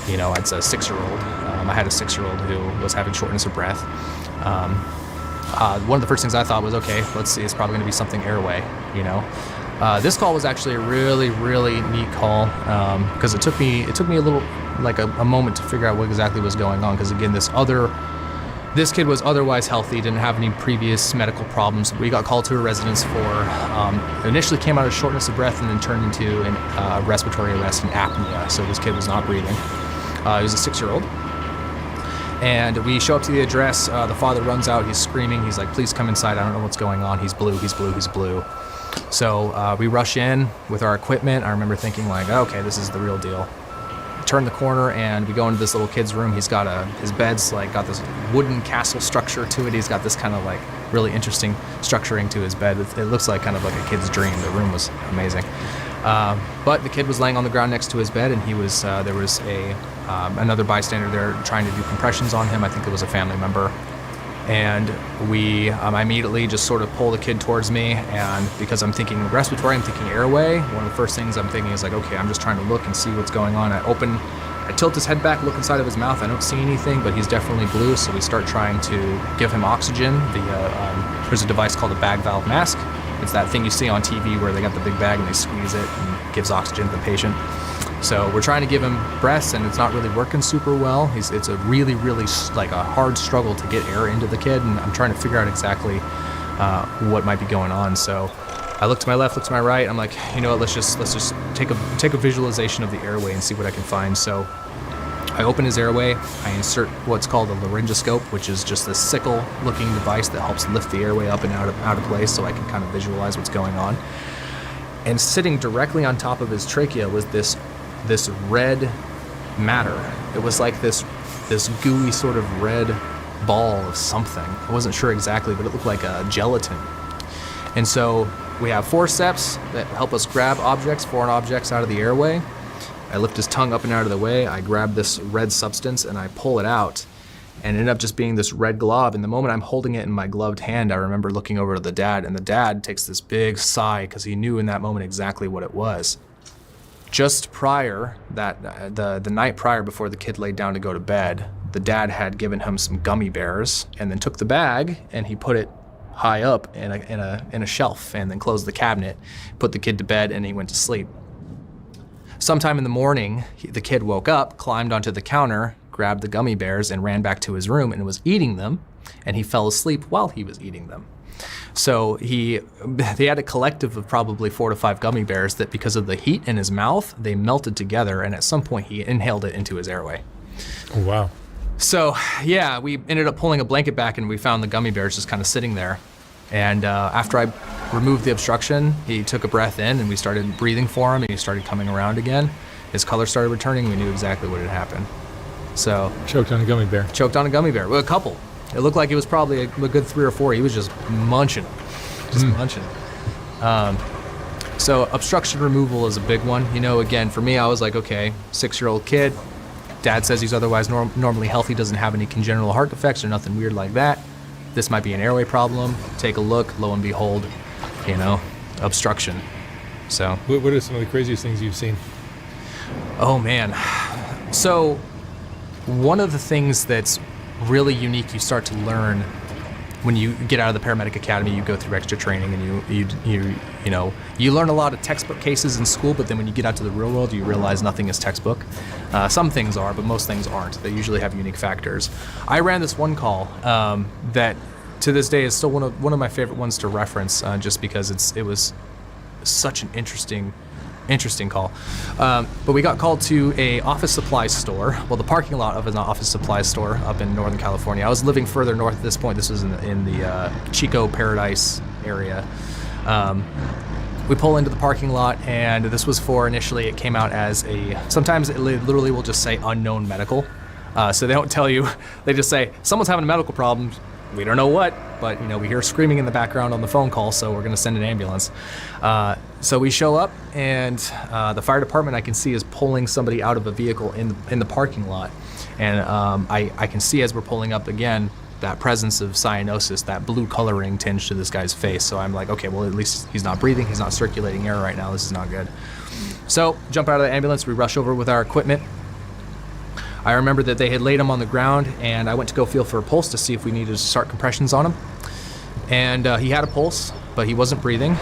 it's a 6-year-old. I had a 6-year-old who was having shortness of breath. One of the first things I thought was, okay, let's see, it's probably going to be something airway, This call was actually a really, really neat call because it took me a little, like a moment to figure out what exactly was going on. Because again, this kid was otherwise healthy, didn't have any previous medical problems. We got called to a residence for, initially came out of shortness of breath and then turned into a respiratory arrest and apnea. So this kid was not breathing. He was a 6-year-old. And we show up to the address. The father runs out. He's screaming. He's like, please come inside. I don't know what's going on. He's blue. He's blue. He's blue. So we rush in with our equipment. I remember thinking like, okay, this is the real deal. Turn the corner and we go into this little kid's room. He's got his bed's like got this wooden castle structure to it. He's got this kind of like really interesting structuring to his bed. It looks like kind of like a kid's dream. The room was amazing. But the kid was laying on the ground next to his bed, and he was there was another bystander there trying to do compressions on him. I think it was a family member. And I immediately just sort of pull the kid towards me, and because I'm thinking respiratory, I'm thinking airway, one of the first things I'm thinking is like, okay, I'm just trying to look and see what's going on. I tilt his head back, look inside of his mouth. I don't see anything, but he's definitely blue, so we start trying to give him oxygen. There's a device called a bag valve mask. It's that thing you see on TV where they got the big bag and they squeeze it and gives oxygen to the patient. So we're trying to give him breaths, and it's not really working super well. It's a really, really like a hard struggle to get air into the kid, and I'm trying to figure out exactly what might be going on. So I look to my left, look to my right. I'm like, you know what? Let's just take a visualization of the airway and see what I can find. So I open his airway. I insert what's called a laryngoscope, which is just this sickle-looking device that helps lift the airway up and out of place, so I can kind of visualize what's going on. And sitting directly on top of his trachea was this red matter. It was like this gooey sort of red ball of something. I wasn't sure exactly, but it looked like a gelatin. And so we have forceps that help us grab foreign objects out of the airway. I lift his tongue up and out of the way. I grab this red substance and I pull it out, and it ended up just being this red glob. And the moment I'm holding it in my gloved hand, I remember looking over to the dad, and the dad takes this big sigh because he knew in that moment exactly what it was. Just prior, the night prior before the kid laid down to go to bed, the dad had given him some gummy bears and then took the bag and he put it high up in a shelf and then closed the cabinet, put the kid to bed, and he went to sleep. Sometime in the morning, the kid woke up, climbed onto the counter, grabbed the gummy bears, and ran back to his room and was eating them, and he fell asleep while he was eating them. So they had a collective of probably 4 to 5 gummy bears that, because of the heat in his mouth, they melted together, and at some point he inhaled it into his airway. Oh, wow. So yeah, we ended up pulling a blanket back and we found the gummy bears just kind of sitting there. And after I removed the obstruction, he took a breath in and we started breathing for him and he started coming around again. His color started returning. We knew exactly what had happened. So Choked on a gummy bear. Choked on a gummy bear. Well, a couple. It looked like it was probably a good 3 or 4. He was just munching. Munching. So obstruction removal is a big one. You know, again, for me, I was like, okay, 6-year-old kid. Dad says he's otherwise normally healthy, doesn't have any congenital heart defects or nothing weird like that. This might be an airway problem. Take a look, lo and behold, obstruction. So. What are some of the craziest things you've seen? Oh man. So one of the things that's really unique you start to learn when you get out of the paramedic academy, you go through extra training and you learn a lot of textbook cases in school, but then when you get out to the real world, you realize nothing is textbook. Some things are, but most things aren't. They usually have unique factors. I ran this one call that to this day is still one of my favorite ones to reference, just because it was such an interesting call. But we got called to a office supply store. Well, the parking lot of an office supply store up in Northern California. I was living further north at this point. This was in the Chico Paradise area. We pull into the parking lot, and this was for, initially it came out as sometimes it literally will just say unknown medical. So they don't tell you, they just say, someone's having a medical problem. We don't know what, but we hear screaming in the background on the phone call, so we're gonna send an ambulance. So we show up, and the fire department I can see is pulling somebody out of a vehicle in the parking lot. And I can see as we're pulling up again, that presence of cyanosis, that blue coloring tinge to this guy's face. So I'm like, okay, well, at least he's not breathing, he's not circulating air right now, this is not good. So jump out of the ambulance, we rush over with our equipment. I remember that they had laid him on the ground, and I went to go feel for a pulse to see if we needed to start compressions on him. And he had a pulse, but he wasn't breathing.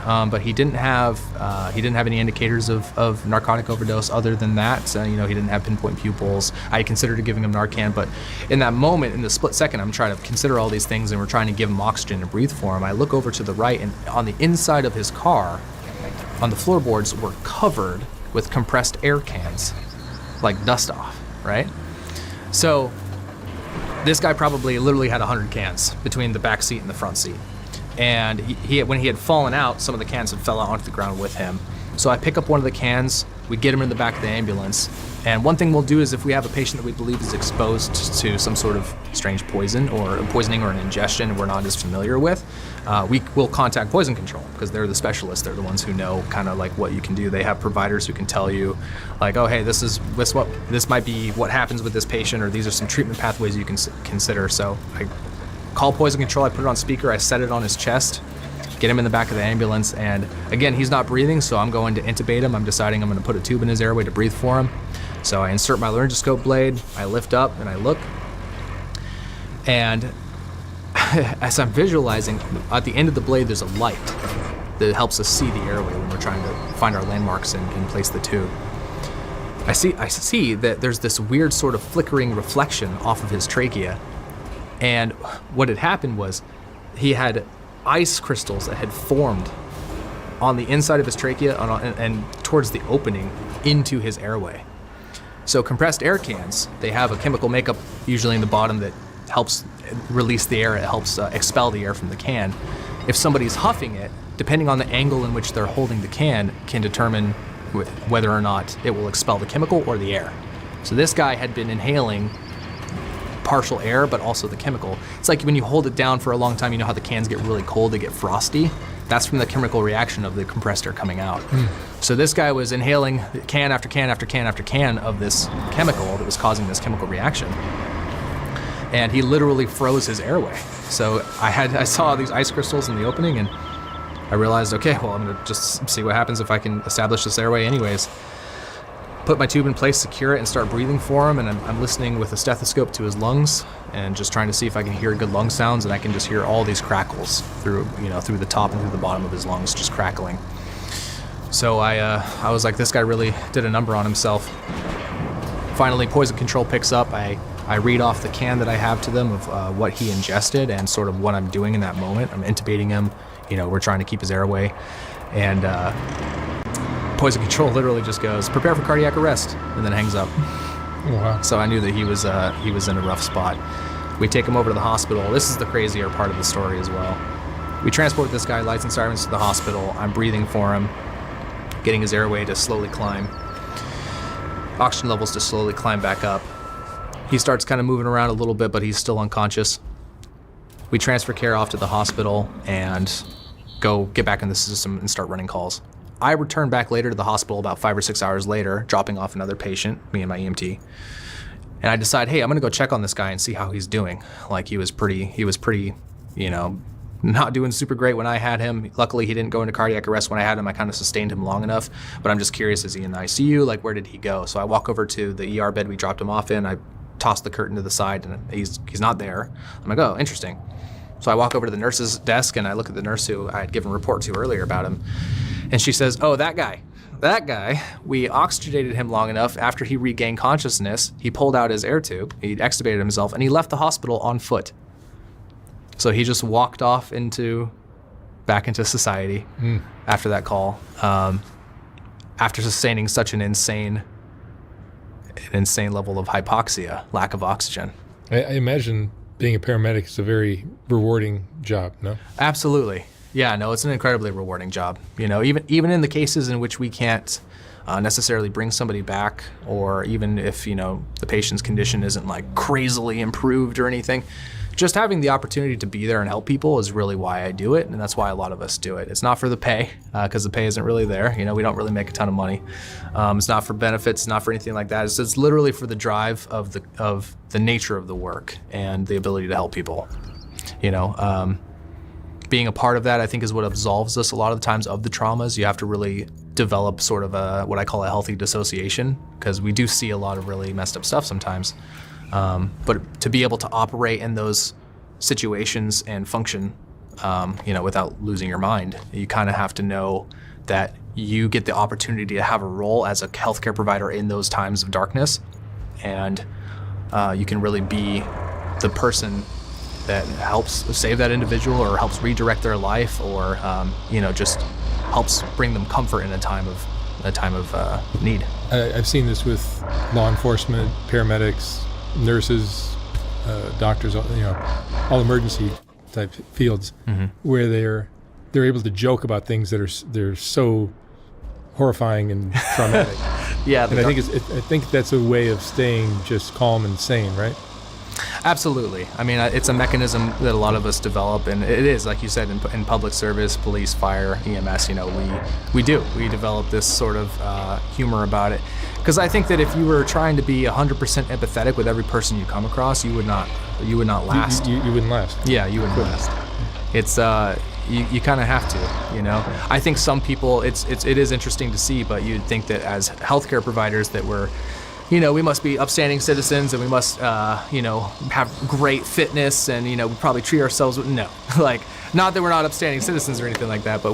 But he didn't have any indicators of narcotic overdose other than that. So, he didn't have pinpoint pupils. I considered giving him Narcan, but in that moment, in the split second, I'm trying to consider all these things, and we're trying to give him oxygen and breathe for him. I look over to the right, and on the inside of his car, on the floorboards, were covered with compressed air cans, like dust off, right? So this guy probably literally had 100 cans between the back seat and the front seat. And when he had fallen out, some of the cans had fell out onto the ground with him. So I pick up one of the cans, we get him in the back of the ambulance, and one thing we'll do is if we have a patient that we believe is exposed to some sort of strange poison or poisoning or an ingestion we're not as familiar with, we will contact poison control, because they're the specialists. They're the ones who know kind of like what you can do. They have providers who can tell you like, oh, hey, this might be what happens with this patient, or these are some treatment pathways you can consider. So I call poison control, I put it on speaker, I set it on his chest, get him in the back of the ambulance, and again, he's not breathing, so I'm going to intubate him. I'm deciding I'm going to put a tube in his airway to breathe for him. So I insert my laryngoscope blade, I lift up and I look, and as I'm visualizing, at the end of the blade there's a light that helps us see the airway when we're trying to find our landmarks and place the tube. I see that there's this weird sort of flickering reflection off of his trachea, and what had happened was he had ice crystals that had formed on the inside of his trachea and towards the opening into his airway. So compressed air cans, they have a chemical makeup usually in the bottom that helps release the air, it helps expel the air from the can. If somebody's huffing it, depending on the angle in which they're holding the can determine whether or not it will expel the chemical or the air. So this guy had been inhaling partial air, but also the chemical. It's like when you hold it down for a long time, you know how the cans get really cold, they get frosty? That's from the chemical reaction of the compressed air coming out. So this guy was inhaling can after can after can after can of this chemical that was causing this chemical reaction. And he literally froze his airway. So I saw these ice crystals in the opening, and I realized, okay, well, I'm gonna just see what happens if I can establish this airway anyways. put my tube in place, secure it, and start breathing for him. And I'm listening with a stethoscope to his lungs and just trying to see if I can hear good lung sounds. And I can just hear all these crackles through the top and through the bottom of his lungs, just crackling. So I was like, this guy really did a number on himself. Finally, poison control picks up. I read off the can that I have to them of what he ingested and sort of what I'm doing in that moment. I'm intubating him. We're trying to keep his airway. And poison control literally just goes, prepare for cardiac arrest, and then hangs up. Wow. So I knew that he was in a rough spot. We take him over to the hospital. This is the crazier part of the story as well. We transport this guy, lights and sirens, to the hospital. I'm breathing for him, getting his airway to slowly climb, oxygen levels to slowly climb back up. He starts kind of moving around a little bit, but he's still unconscious. We transfer care off to the hospital and go get back in the system and start running calls. I return back later to the hospital about 5 or 6 hours later, dropping off another patient, me and my EMT. And I decide, hey, I'm gonna go check on this guy and see how he's doing. Like he was pretty, not doing super great when I had him. Luckily, he didn't go into cardiac arrest when I had him. I kind of sustained him long enough, but I'm just curious, is he in the ICU? Like, where did he go? So I walk over to the ER bed we dropped him off in. I toss the curtain to the side and he's not there. I'm like, oh, interesting. So I walk over to the nurse's desk and I look at the nurse who I had given a report to earlier about him. And she says, oh, that guy, we oxygenated him long enough. After he regained consciousness, he pulled out his air tube, he extubated himself, and he left the hospital on foot. So he just walked off back into society after that call, after sustaining such an insane level of hypoxia, lack of oxygen. I imagine being a paramedic is a very rewarding job, no? Absolutely. Yeah, no, it's an incredibly rewarding job. Even in the cases in which we can't necessarily bring somebody back, or even if, the patient's condition isn't like crazily improved or anything, just having the opportunity to be there and help people is really why I do it, and that's why a lot of us do it. It's not for the pay, because the pay isn't really there. We don't really make a ton of money. It's not for benefits, it's not for anything like that. It's literally for the drive of the nature of the work and the ability to help people. Being a part of that, I think, is what absolves us a lot of the times of the traumas. You have to really develop sort of what I call a healthy dissociation, because we do see a lot of really messed up stuff sometimes. But to be able to operate in those situations and function, without losing your mind, you kind of have to know that you get the opportunity to have a role as a healthcare provider in those times of darkness, and you can really be the person that helps save that individual or helps redirect their life, or just helps bring them comfort in a time of need. I've seen this with law enforcement, paramedics, nurses, doctors, all emergency type fields, where they're able to joke about things that they're so horrifying and traumatic. Yeah, and I think that's a way of staying just calm and sane, right? Absolutely. I mean, it's a mechanism that a lot of us develop, and it is, like you said, in public service, police, fire, EMS, we develop this sort of humor about it. Because I think that if you were trying to be 100% empathetic with every person you come across, you would not last. You wouldn't last. Yeah, you wouldn't last. It's you kind of have to, I think some people, it is interesting to see, but you'd think that as healthcare providers that we're, we must be upstanding citizens and we must, have great fitness and, we probably treat ourselves with, no. Like, not that we're not upstanding citizens or anything like that, but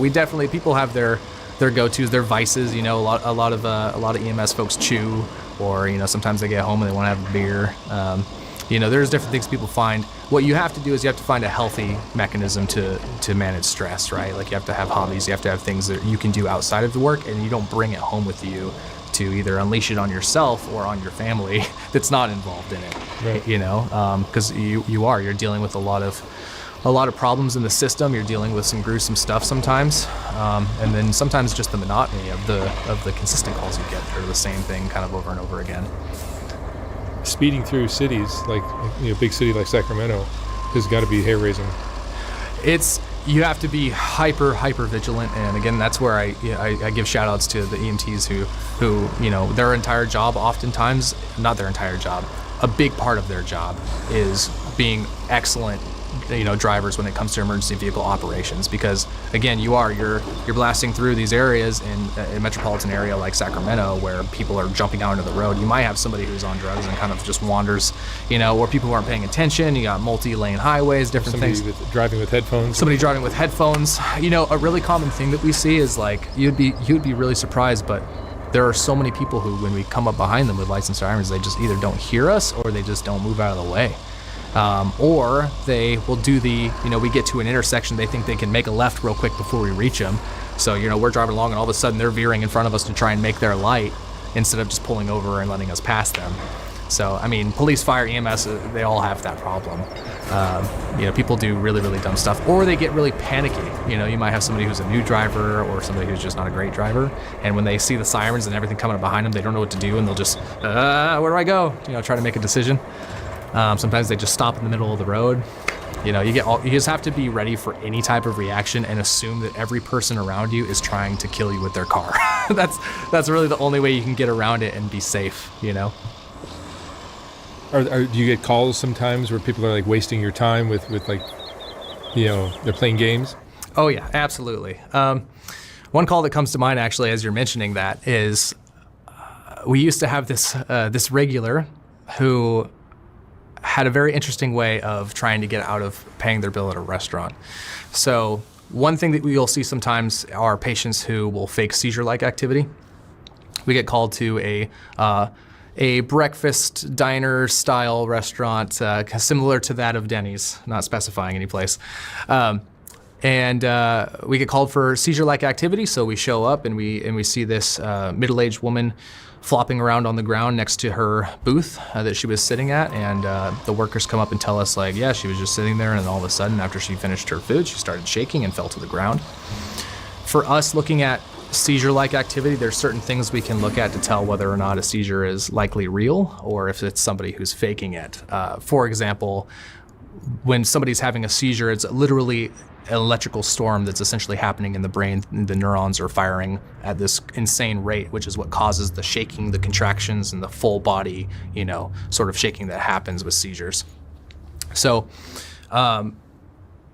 people have their go-tos, their vices, a lot of EMS folks chew, or, sometimes they get home and they want to have a beer. There's different things people find. What you have to do is you have to find a healthy mechanism to manage stress, right? Like, you have to have hobbies, you have to have things that you can do outside of the work, and you don't bring it home with you to either unleash it on yourself or on your family that's not involved in it, right. Because you're dealing with a lot of problems in the system. You're dealing with some gruesome stuff sometimes, and then sometimes just the monotony of the consistent calls you get are the same thing kind of over and over again. Speeding through cities like a big city like Sacramento has got to be hair-raising. You have to be hyper vigilant, and again, that's where I give shout outs to the EMTs who their entire job, oftentimes, not their entire job, a big part of their job is being excellent drivers when it comes to emergency vehicle operations, because again, you're blasting through these areas in a metropolitan area like Sacramento where people are jumping out into the road. You might have somebody who's on drugs and kind of just wanders, or people who aren't paying attention. You got multi-lane highways, different things. Driving with headphones. Somebody driving with headphones. A really common thing that we see is like you'd be really surprised, but there are so many people who, when we come up behind them with lights and sirens, they just either don't hear us or they just don't move out of the way. Or they will do we get to an intersection, they think they can make a left real quick before we reach them. So, we're driving along and all of a sudden they're veering in front of us to try and make their light instead of just pulling over and letting us pass them. So, police, fire, EMS, they all have that problem. People do really, really dumb stuff, or they get really panicky. You might have somebody who's a new driver or somebody who's just not a great driver, and when they see the sirens and everything coming up behind them, they don't know what to do, and they'll just, where do I go? Try to make a decision. Sometimes they just stop in the middle of the road. You just have to be ready for any type of reaction and assume that every person around you is trying to kill you with their car. That's really the only way you can get around it and be safe. Do you get calls sometimes where people are like wasting your time with like, they're playing games? Oh yeah, absolutely. One call that comes to mind actually, as you're mentioning that, is we used to have this regular who had a very interesting way of trying to get out of paying their bill at a restaurant. So one thing that you'll see sometimes are patients who will fake seizure-like activity. We get called to a breakfast diner style restaurant, similar to that of Denny's, not specifying any place. And we get called for seizure-like activity, so we show up and we see this middle-aged woman flopping around on the ground next to her booth that she was sitting at, and the workers come up and tell us like, yeah, she was just sitting there, and then all of a sudden after she finished her food, she started shaking and fell to the ground. For us, looking at seizure-like activity, there's certain things we can look at to tell whether or not a seizure is likely real or if it's somebody who's faking it. For example, when somebody's having a seizure, it's literally an electrical storm that's essentially happening in the brain. The neurons are firing at this insane rate, which is what causes the shaking, the contractions, and the full body, sort of shaking that happens with seizures. So,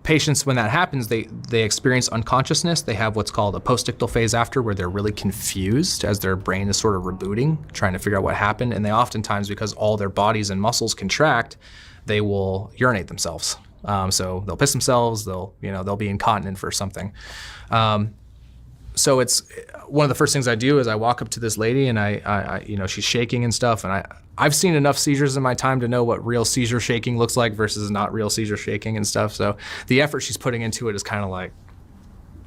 patients, when that happens, they experience unconsciousness. They have what's called a postictal phase after, where they're really confused as their brain is sort of rebooting, trying to figure out what happened. And they oftentimes, because all their bodies and muscles contract, they will urinate themselves. So they'll piss themselves, they'll be incontinent for something. So it's one of the first things I do is I walk up to this lady and I she's shaking and stuff, and I've seen enough seizures in my time to know what real seizure shaking looks like versus not real seizure shaking and stuff. So the effort she's putting into it is kind of like,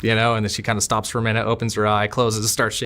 and then she kind of stops for a minute, opens her eye, closes, starts shaking.